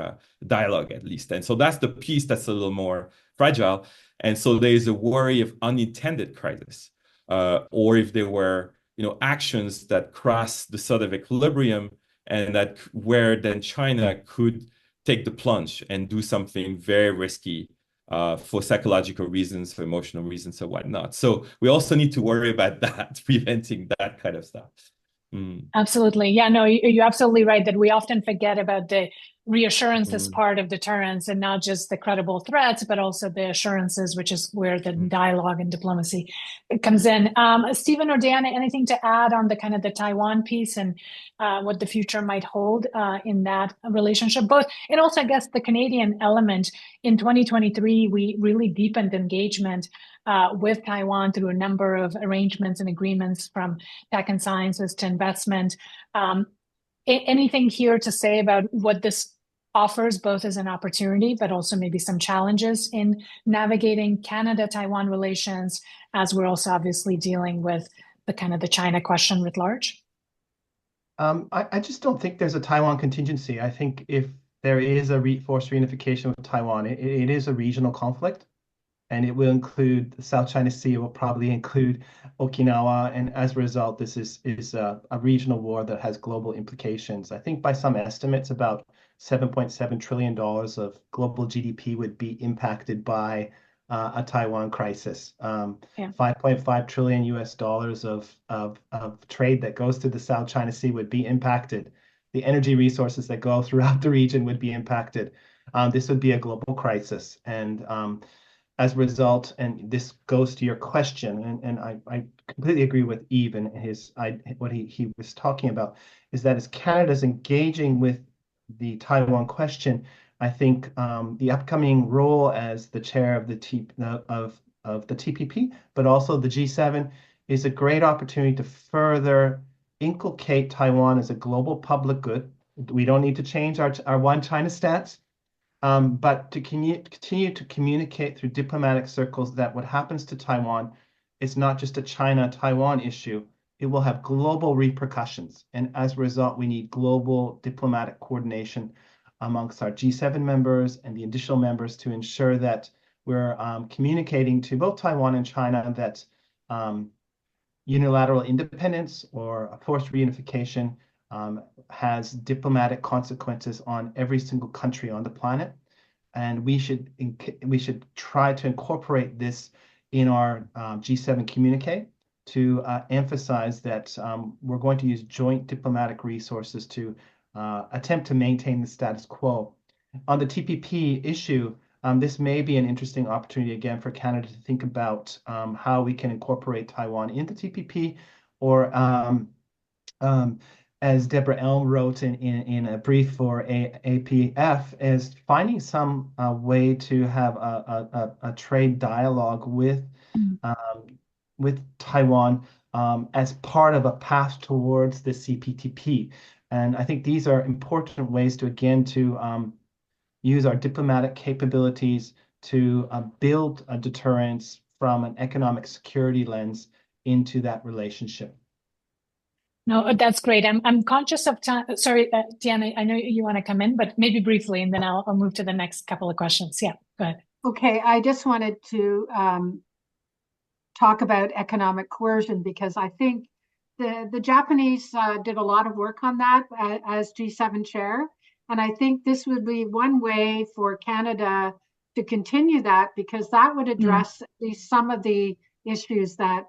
dialogue at least. And so that's the piece that's a little more fragile. And so there's a worry of unintended crisis. Or if there were, actions that cross the sort of equilibrium, and that where then China could take the plunge and do something very risky for psychological reasons, for emotional reasons, or whatnot. So we also need to worry about that, preventing that kind of stuff. Absolutely. Yeah, no, you're absolutely right that we often forget about the reassurance as part of deterrence, and not just the credible threats, but also the assurances, which is where the dialogue and diplomacy comes in. Stephen or Diana, anything to add on the kind of the Taiwan piece and what the future might hold in that relationship? Both, and also, I guess, the Canadian element. In 2023, we really deepened engagement with Taiwan through a number of arrangements and agreements, from tech and sciences to investment. Anything here to say about what this offers, both as an opportunity, but also maybe some challenges in navigating Canada-Taiwan relations, as we're also obviously dealing with the kind of the China question writ large? I just don't think there's a Taiwan contingency. I think if there is a forced reunification with Taiwan, it is a regional conflict. And it will include the South China Sea. It will probably include Okinawa. And as a result, this is a regional war that has global implications. I think by some estimates, about $7.7 trillion of global GDP would be impacted by a Taiwan crisis. 5.5 trillion US dollars of trade that goes through the South China Sea would be impacted. The energy resources that go throughout the region would be impacted. This would be a global crisis. And as a result, and this goes to your question, and I completely agree with Yves and what he was talking about, is that as Canada's engaging with the Taiwan question, I think the upcoming role as the chair of the TPP, but also the G7, is a great opportunity to further inculcate Taiwan as a global public good. We don't need to change our one China stance. But to continue to communicate through diplomatic circles that what happens to Taiwan is not just a China-Taiwan issue. It will have global repercussions. And as a result, we need global diplomatic coordination amongst our G7 members and the additional members to ensure that we're communicating to both Taiwan and China that unilateral independence or a forced reunification has diplomatic consequences on every single country on the planet. And we should try to incorporate this in our G7 communique to emphasize that we're going to use joint diplomatic resources to attempt to maintain the status quo. On the TPP issue, this may be an interesting opportunity again for Canada to think about how we can incorporate Taiwan into TPP, or as Deborah Elm wrote in a brief for APF, is finding some way to have a trade dialogue with Taiwan as part of a path towards the CPTP. And I think these are important ways to, again, to use our diplomatic capabilities to build a deterrence from an economic security lens into that relationship. No, that's great. I'm conscious of time. Sorry, Deanna, I know you want to come in, but maybe briefly, and then I'll move to the next couple of questions. Yeah, go ahead. Okay, I just wanted to talk about economic coercion, because I think the Japanese did a lot of work on that as G7 chair. And I think this would be one way for Canada to continue that, because that would address at least some of the issues that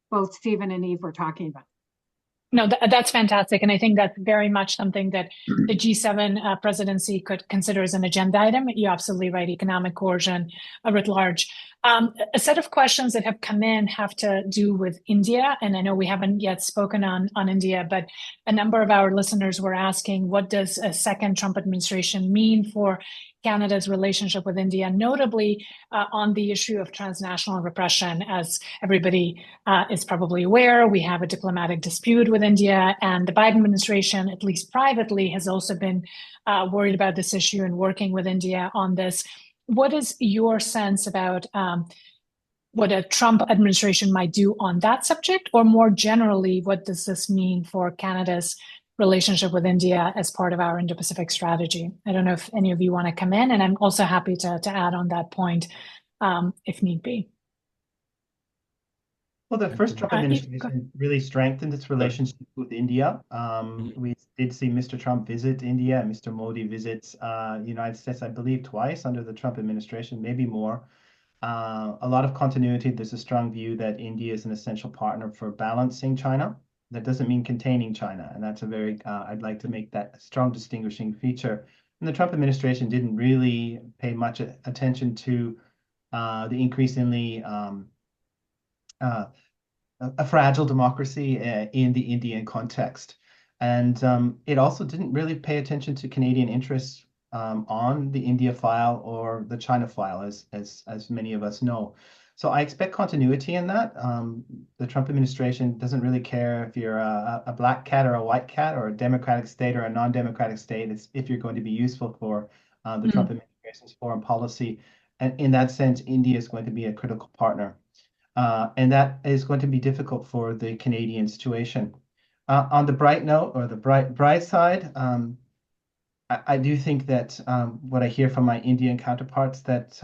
both Stephen and Eve were talking about. No, that's fantastic. And I think that's very much something that the G7 presidency could consider as an agenda item. You're absolutely right. Economic coercion writ large. A set of questions that have come in have to do with India. And I know we haven't yet spoken on India, but a number of our listeners were asking, what does a second Trump administration mean for Canada's relationship with India, notably on the issue of transnational repression? As everybody is probably aware, we have a diplomatic dispute with India, and the Biden administration, at least privately, has also been worried about this issue and working with India on this. What is your sense about what a Trump administration might do on that subject, or more generally, what does this mean for Canada's relationship with India as part of our Indo-Pacific strategy? I don't know if any of you want to come in, and I'm also happy to add on that point if need be. Well, the first Trump administration really strengthened its relationship with India. We did see Mr. Trump visit India, and Mr. Modi visits the United States, I believe, twice under the Trump administration, maybe more. A lot of continuity. There's a strong view that India is an essential partner for balancing China. That doesn't mean containing China, and that's a very, I'd like to make that a strong distinguishing feature. And the Trump administration didn't really pay much attention to the increasingly a fragile democracy in the Indian context. And it also didn't really pay attention to Canadian interests on the India file or the China file, as many of us know. So I expect continuity in that. The Trump administration doesn't really care if you're a black cat or a white cat, or a Democratic state or a non-democratic state. It's if you're going to be useful for the Trump administration's foreign policy. And in that sense, India is going to be a critical partner. And that is going to be difficult for the Canadian situation. On the bright note, or the bright side, I do think that what I hear from my Indian counterparts, that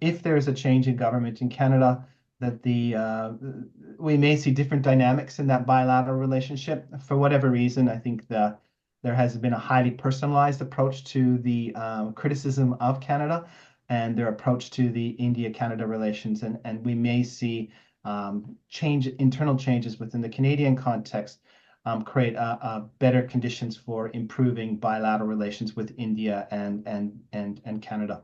if there is a change in government in Canada, that we may see different dynamics in that bilateral relationship. For whatever reason, I think there has been a highly personalized approach to the criticism of Canada and their approach to the India-Canada relations, and we may see internal changes within the Canadian context create better conditions for improving bilateral relations with India and Canada.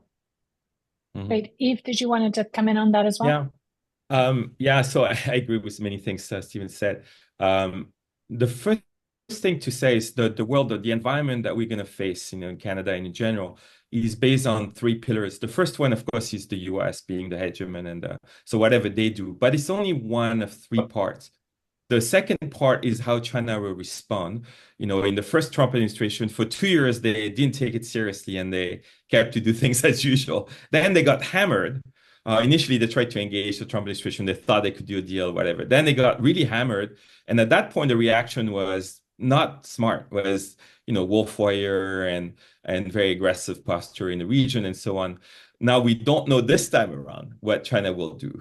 Great. Eve, did you want to come in on that as well? Yeah. So I agree with many things Stephen said. The first thing to say is the world, the environment that we're going to face, in Canada and in general, is based on three pillars. The first one, of course, is the US being the hegemon, and so whatever they do. But it's only one of three parts. The second part is how China will respond. In the first Trump administration, for 2 years, they didn't take it seriously and they kept to do things as usual. Then they got hammered. Initially, they tried to engage the Trump administration. They thought they could do a deal, whatever. Then they got really hammered. And at that point, the reaction was not smart, was, wolf warrior and very aggressive posture in the region and so on. Now, we don't know this time around what China will do,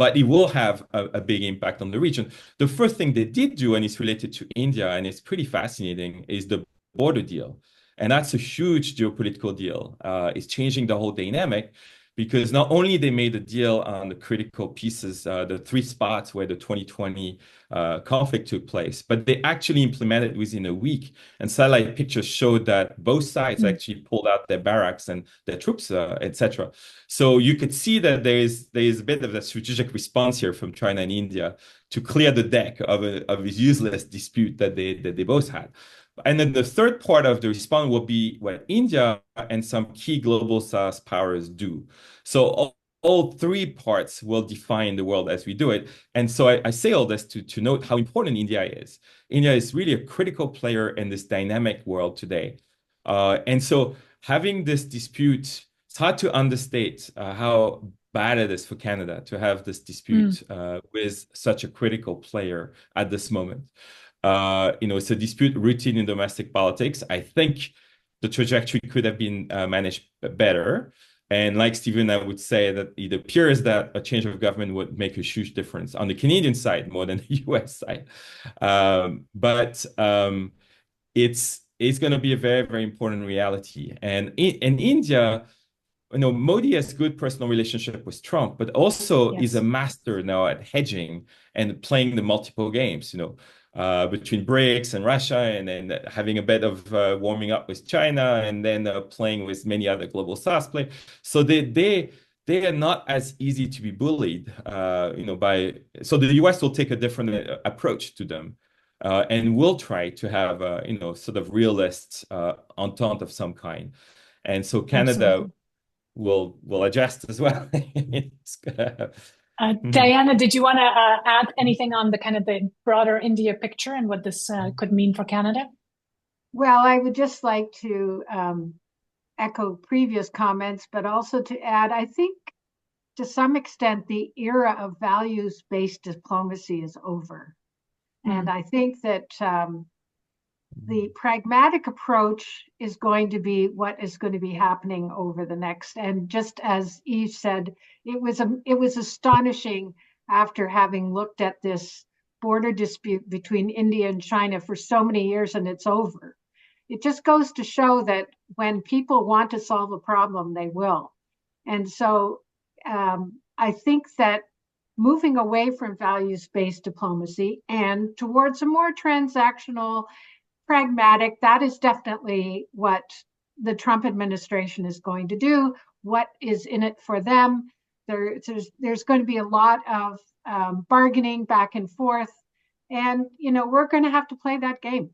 but it will have a big impact on the region. The first thing they did do, and it's related to India, and it's pretty fascinating, is the border deal. And that's a huge geopolitical deal. It's changing the whole dynamic because not only they made a deal on the critical pieces, the 3 spots where the 2020 conflict took place, but they actually implemented within a week. And satellite pictures showed that both sides actually pulled out their barracks and their troops, etc. So you could see that there is a bit of a strategic response here from China and India to clear the deck of a useless dispute that they both had. And then the third part of the response will be what India and some key global South powers do. So all 3 parts will define the world as we do it. And so I say all this to note how important India is. India is really a critical player in this dynamic world today. And so having this dispute, it's hard to understate how bad it is for Canada to have this dispute with such a critical player at this moment. It's a dispute routine in domestic politics. I think the trajectory could have been managed better. And like Stephen, I would say that it appears that a change of government would make a huge difference on the Canadian side more than the US side. But it's going to be a very, very important reality. And in India, Modi has good personal relationship with Trump, but also is a master now at hedging and playing the multiple games, between BRICS and Russia, and then having a bit of warming up with China, and then playing with many other global South players. So they are not as easy to be bullied, So the US will take a different approach to them, and will try to have sort of realist entente of some kind. And so Canada will adjust as well. Diana, did you want to add anything on the kind of the broader India picture and what this could mean for Canada? Well, I would just like to echo previous comments, but also to add, I think to some extent the era of values-based diplomacy is over. And I think that the pragmatic approach is going to be what is going to be happening over the next. And just as Yves said, it was astonishing after having looked at this border dispute between India and China for so many years, and it's over. It just goes to show that when people want to solve a problem, they will. And so I think that moving away from values-based diplomacy and towards a more transactional, pragmatic, that is definitely what the Trump administration is going to do. What is in it for them? There's going to be a lot of bargaining back and forth, and we're going to have to play that game.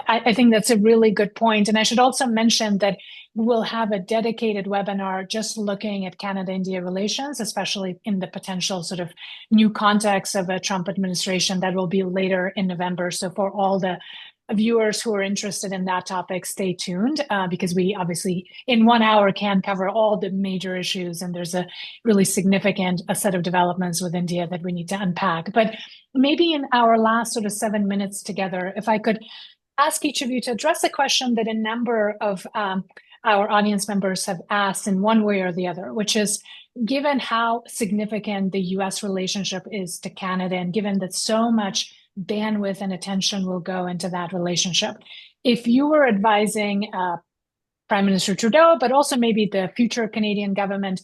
I think that's a really good point. And I should also mention that we'll have a dedicated webinar just looking at Canada-India relations, especially in the potential sort of new context of a Trump administration that will be later in November. So for all the viewers who are interested in that topic, stay tuned because we obviously in 1 hour can cover all the major issues. And there's a really significant set of developments with India that we need to unpack. But maybe in our last sort of 7 minutes together, if I could ask each of you to address a question that a number of our audience members have asked in one way or the other, which is, given how significant the US relationship is to Canada, and given that so much bandwidth and attention will go into that relationship, if you were advising Prime Minister Trudeau, but also maybe the future Canadian government,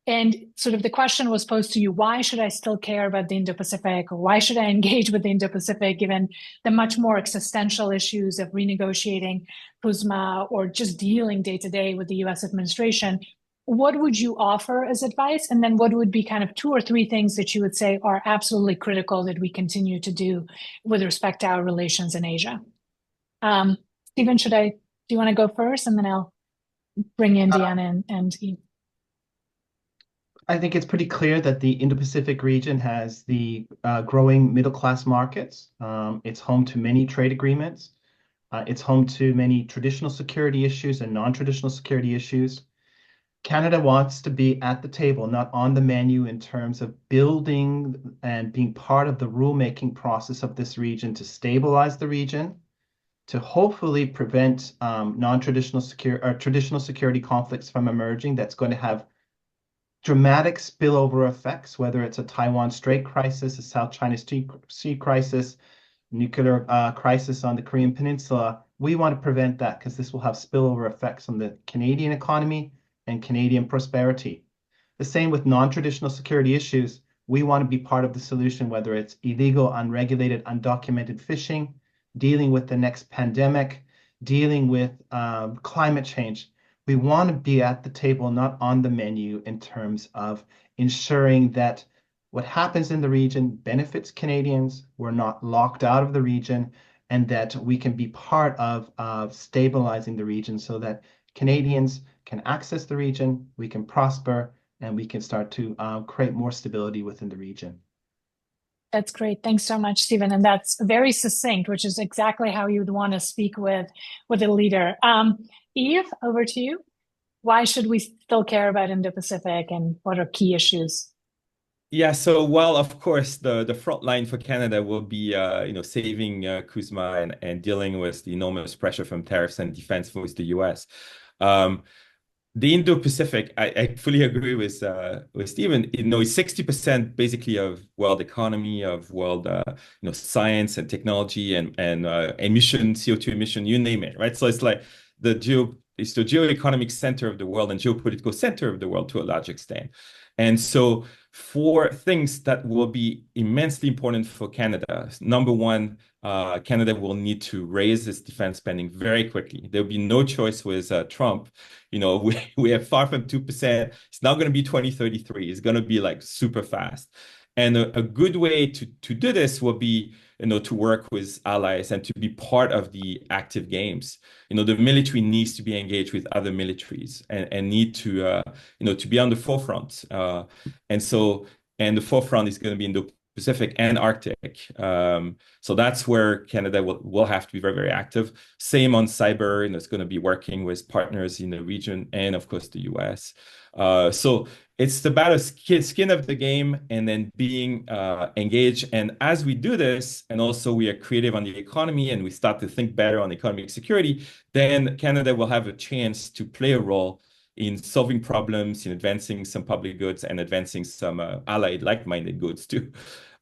and sort of the question was posed to you, why should I still care about the Indo-Pacific, or why should I engage with the Indo-Pacific given the much more existential issues of renegotiating PUSMA or just dealing day-to-day with the US administration? What would you offer as advice? And then what would be kind of 2 or 3 things that you would say are absolutely critical that we continue to do with respect to our relations in Asia? Stephen, do you want to go first? And then I'll bring in Diana and Yves. I think it's pretty clear that the Indo-Pacific region has the growing middle-class markets. It's home to many trade agreements. It's home to many traditional security issues and non-traditional security issues. Canada wants to be at the table, not on the menu in terms of building and being part of the rulemaking process of this region to stabilize the region, to hopefully prevent non-traditional or traditional security conflicts from emerging that's going to have dramatic spillover effects, whether it's a Taiwan Strait crisis, a South China Sea crisis, nuclear crisis on the Korean Peninsula. We want to prevent that because this will have spillover effects on the Canadian economy and Canadian prosperity. The same with non-traditional security issues. We want to be part of the solution, whether it's illegal, unregulated, undocumented fishing, dealing with the next pandemic, dealing with climate change. We want to be at the table, not on the menu, in terms of ensuring that what happens in the region benefits Canadians, we're not locked out of the region, and that we can be part of stabilizing the region so that Canadians can access the region, we can prosper, and we can start to create more stability within the region. That's great. Thanks so much, Stephen. And that's very succinct, which is exactly how you'd want to speak with a leader. Eve, over to you. Why should we still care about Indo-Pacific and what are key issues? Yeah, so well, of course, the front line for Canada will be saving CUSMA and dealing with the enormous pressure from tariffs and defense with the US. The Indo-Pacific, I fully agree with Stephen. It's 60% basically of world economy, of world science and technology and emission, CO2 emission, you name it, right? So it's like it's the geoeconomic center of the world and geopolitical center of the world to a large extent. And so for things that will be immensely important for Canada, number one, Canada will need to raise its defense spending very quickly. There'll be no choice with Trump. We have far from 2%. It's not going to be 2033. It's going to be like super fast. And a good way to do this will be, to work with allies and to be part of the active games. The military needs to be engaged with other militaries and need to, to be on the forefront. And the forefront is going to be in the Pacific and Arctic. So that's where Canada will have to be very, very active. Same on cyber, it's going to be working with partners in the region and, of course, the US. So it's about a skin of the game and then being engaged. And as we do this, and also we are creative on the economy and we start to think better on economic security, then Canada will have a chance to play a role in solving problems, in advancing some public goods and advancing some allied like-minded goods too.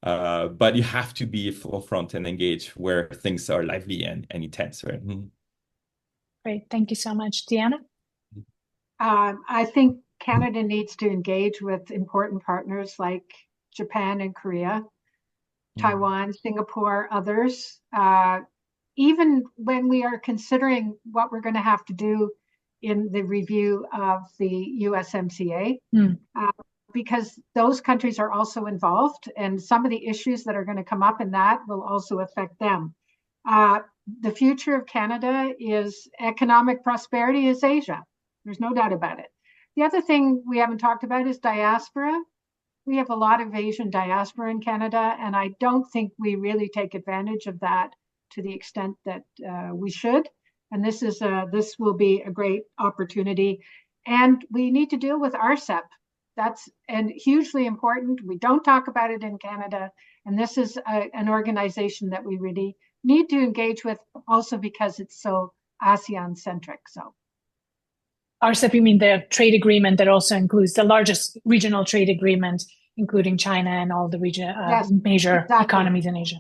But you have to be forefront and engage where things are lively and intense, right? Mm-hmm. Great. Thank you so much. Deanna? I think Canada needs to engage with important partners like Japan and Korea, Taiwan, Singapore, others. Even when we are considering what we're going to have to do in the review of the USMCA, because those countries are also involved, and some of the issues that are going to come up in that will also affect them. The future of Canada is economic prosperity is Asia. There's no doubt about it. The other thing we haven't talked about is diaspora. We have a lot of Asian diaspora in Canada, and I don't think we really take advantage of that to the extent that we should. And this will be a great opportunity. And we need to deal with RCEP. That's hugely important. We don't talk about it in Canada. And this is an organization that we really need to engage with also because it's so ASEAN-centric. So. RCEP, you mean the trade agreement that also includes the largest regional trade agreement, including China and all the major economies in Asia.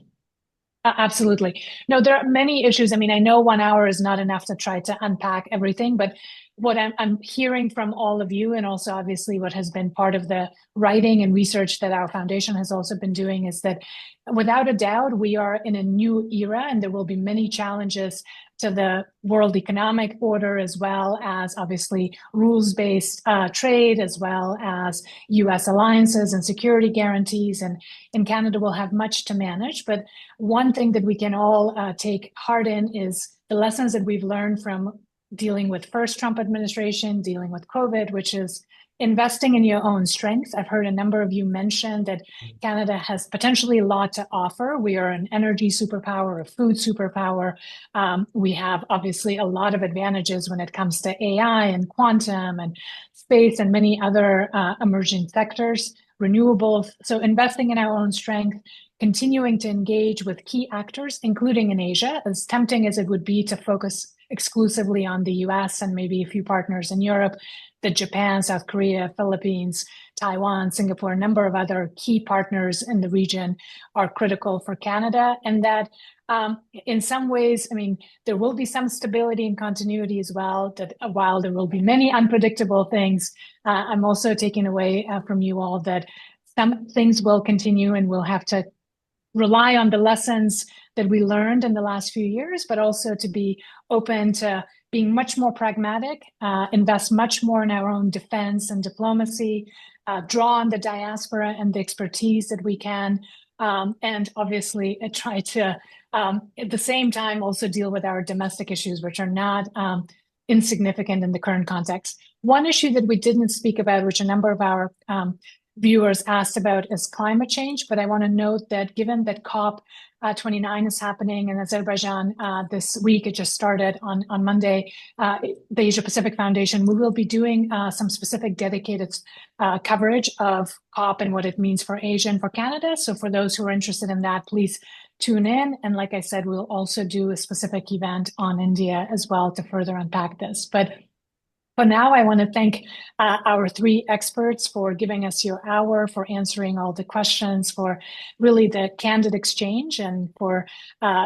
Absolutely. No, there are many issues. I mean, I know 1 hour is not enough to try to unpack everything, but what I'm hearing from all of you, and also obviously what has been part of the writing and research that our foundation has also been doing, is that without a doubt, we are in a new era and there will be many challenges to the world economic order, as well as obviously rules-based trade, as well as US alliances and security guarantees. And Canada will have much to manage. But one thing that we can all take heart in is the lessons that we've learned from dealing with first Trump administration, dealing with COVID, which is investing in your own strength. I've heard a number of you mention that Canada has potentially a lot to offer. We are an energy superpower, a food superpower. We have obviously a lot of advantages when it comes to AI and quantum and space and many other emerging sectors, renewables. So investing in our own strength, continuing to engage with key actors, including in Asia, as tempting as it would be to focus exclusively on the US and maybe a few partners in Europe, that Japan, South Korea, Philippines, Taiwan, Singapore, a number of other key partners in the region are critical for Canada. And that in some ways, I mean, there will be some stability and continuity as well, that while there will be many unpredictable things, I'm also taking away from you all that some things will continue and we'll have to rely on the lessons that we learned in the last few years, but also to be open to being much more pragmatic, invest much more in our own defense and diplomacy, draw on the diaspora and the expertise that we can, and obviously try to, at the same time, also deal with our domestic issues, which are not insignificant in the current context. One issue that we didn't speak about, which a number of our viewers asked about, is climate change. But I want to note that given that COP29 is happening in Azerbaijan this week, it just started on Monday, the Asia Pacific Foundation, we will be doing some specific dedicated coverage of COP and what it means for Asia and for Canada. So for those who are interested in that, please tune in. And like I said, we'll also do a specific event on India as well to further unpack this. But for now, I want to thank our three experts for giving us your hour, for answering all the questions, for really the candid exchange, and for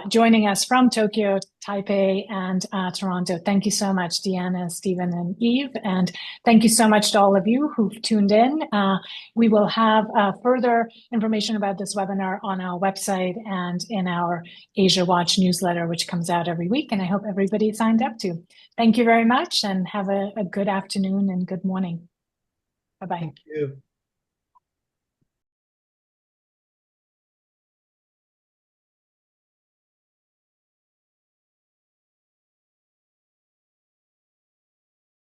joining us from Tokyo, Taipei, and Toronto. Thank you so much, Deanna, Stephen, and Eve. And thank you so much to all of you who've tuned in. We will have further information about this webinar on our website and in our Asia Watch newsletter, which comes out every week. And I hope everybody signed up to. Thank you very much, and have a good afternoon and good morning. Bye-bye. Thank you.